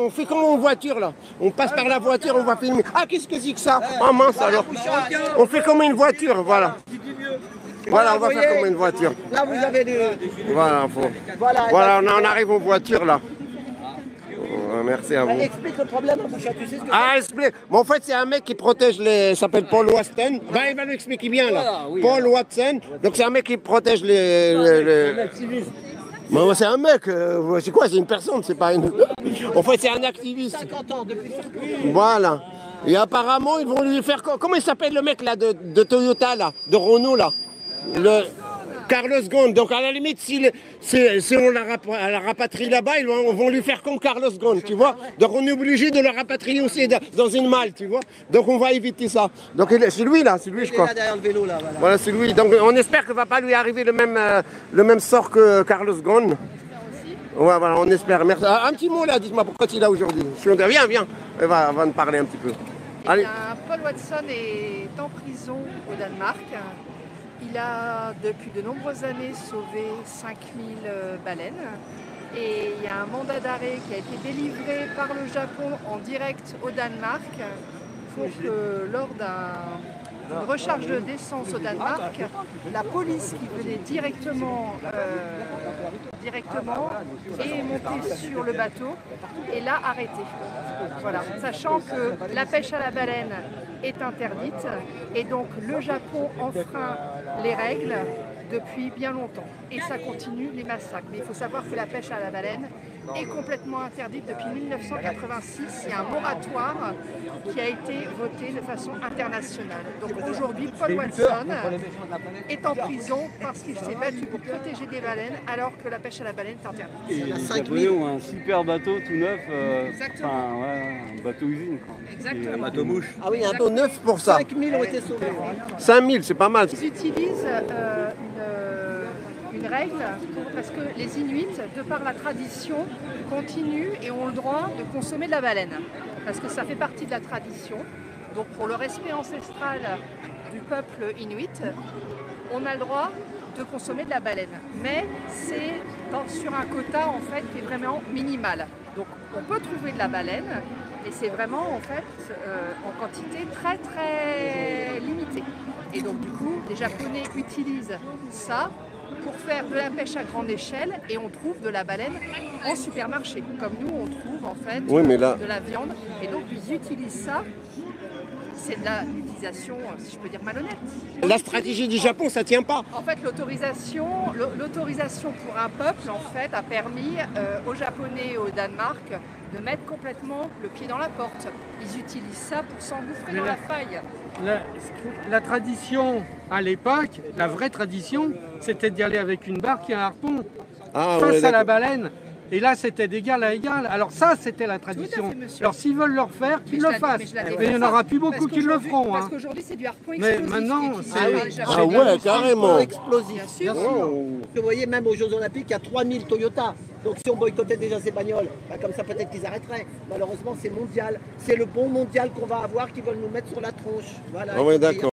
On fait comme en voiture là. On passe par la voiture, on va filmer. Ah, qu'est-ce que c'est que ça? Oh mince alors. On fait comme une voiture, voilà. Voilà, on va faire comme une voiture. Là, vous avez Voilà, voilà, on arrive en voiture là. Merci à vous. Explique le problème, Bouchard, tu sais ce que Ah, explique. Mais en fait, c'est un mec qui protège les. Il s'appelle Paul Watson. Ben, il va nous expliquer bien là. Paul Watson. Donc, c'est un mec qui protège les... Mais c'est un mec, c'est quoi? C'est une personne, c'est pas une. En fait, c'est un activiste. 50 ans depuis. Voilà. Et apparemment, ils vont lui faire. Comment il s'appelle le mec là de Toyota là, de Renault là? Le Carlos Ghosn. Donc à la limite, si on la rapatrie là-bas, ils vont lui faire comme Carlos Ghosn, tu vois. Donc on est obligé de le rapatrier aussi dans une malle, tu vois. Donc on va éviter ça. Donc c'est lui là, c'est lui je crois. Là derrière le vélo là, voilà. Voilà, c'est lui. Donc on espère qu'il ne va pas lui arriver le même sort que Carlos Ghosn. Ouais, voilà, on espère. Merci. Un petit mot là, dites-moi pourquoi tu es là aujourd'hui. Viens. On va nous parler un petit peu. Allez. Paul Watson est en prison au Danemark. Il a depuis de nombreuses années sauvé 5000 baleines. Et il y a un mandat d'arrêt qui a été délivré par le Japon en direct au Danemark pour que lors d'une recharge d'essence au Danemark, la police qui venait directement est montée sur le bateau et l'a arrêté. Voilà. Sachant que la pêche à la baleine est interdite et donc le Japon enfreint les règles depuis bien longtemps. Et ça continue les massacres. Mais il faut savoir que la pêche à la baleine est complètement interdite depuis 1986. Il y a un moratoire qui a été voté de façon internationale. Donc aujourd'hui, Paul Watson est en prison parce qu'il s'est battu pour protéger des baleines alors que la pêche à la baleine est interdite. Et les Japonais ont un super bateau tout neuf, Exactement. un bateau usine. Quoi. Exactement. Un bateau mouche. Ah oui, un Bateau neuf pour ça. 5000 ont été sauvés. 5000, c'est pas mal. Ils utilisent une règle parce que les Inuits, de par la tradition, continuent et ont le droit de consommer de la baleine. Parce que ça fait partie de la tradition. Donc pour le respect ancestral du peuple Inuit, on a le droit de consommer de la baleine. Mais c'est sur un quota en fait qui est vraiment minimal. Donc on peut trouver de la baleine, et c'est vraiment en fait en quantité très très limitée. Et donc du coup, les Japonais utilisent ça pour faire de la pêche à grande échelle et on trouve de la baleine en supermarché. Comme nous, on trouve en fait de la viande. Et donc ils utilisent ça. C'est de l'utilisation, si je peux dire, malhonnête. La stratégie du Japon, ça tient pas. En fait, l'autorisation pour un peuple, en fait, a permis aux Japonais et au Danemark de mettre complètement le pied dans la porte. Ils utilisent ça pour s'engouffrer dans la faille. La tradition, à l'époque, la vraie tradition, c'était d'y aller avec une barque et un harpon face à la baleine. Et là, c'était d'égal à égal. Alors ça, c'était la tradition. Alors s'ils veulent le refaire, qu'ils le fassent. Mais il n'y en aura plus beaucoup qui le feront. Parce qu'aujourd'hui, c'est du harpon explosif. Mais maintenant, c'est... Ah ouais, carrément. Explosif. Bien sûr. Vous voyez, même aux Jeux Olympiques, il y a 3000 Toyota. Donc si on boycottait déjà ces bagnoles, comme ça peut-être qu'ils arrêteraient. Malheureusement, c'est mondial. C'est le bon mondial qu'on va avoir qui veulent nous mettre sur la tronche. Voilà. Ah ouais, d'accord.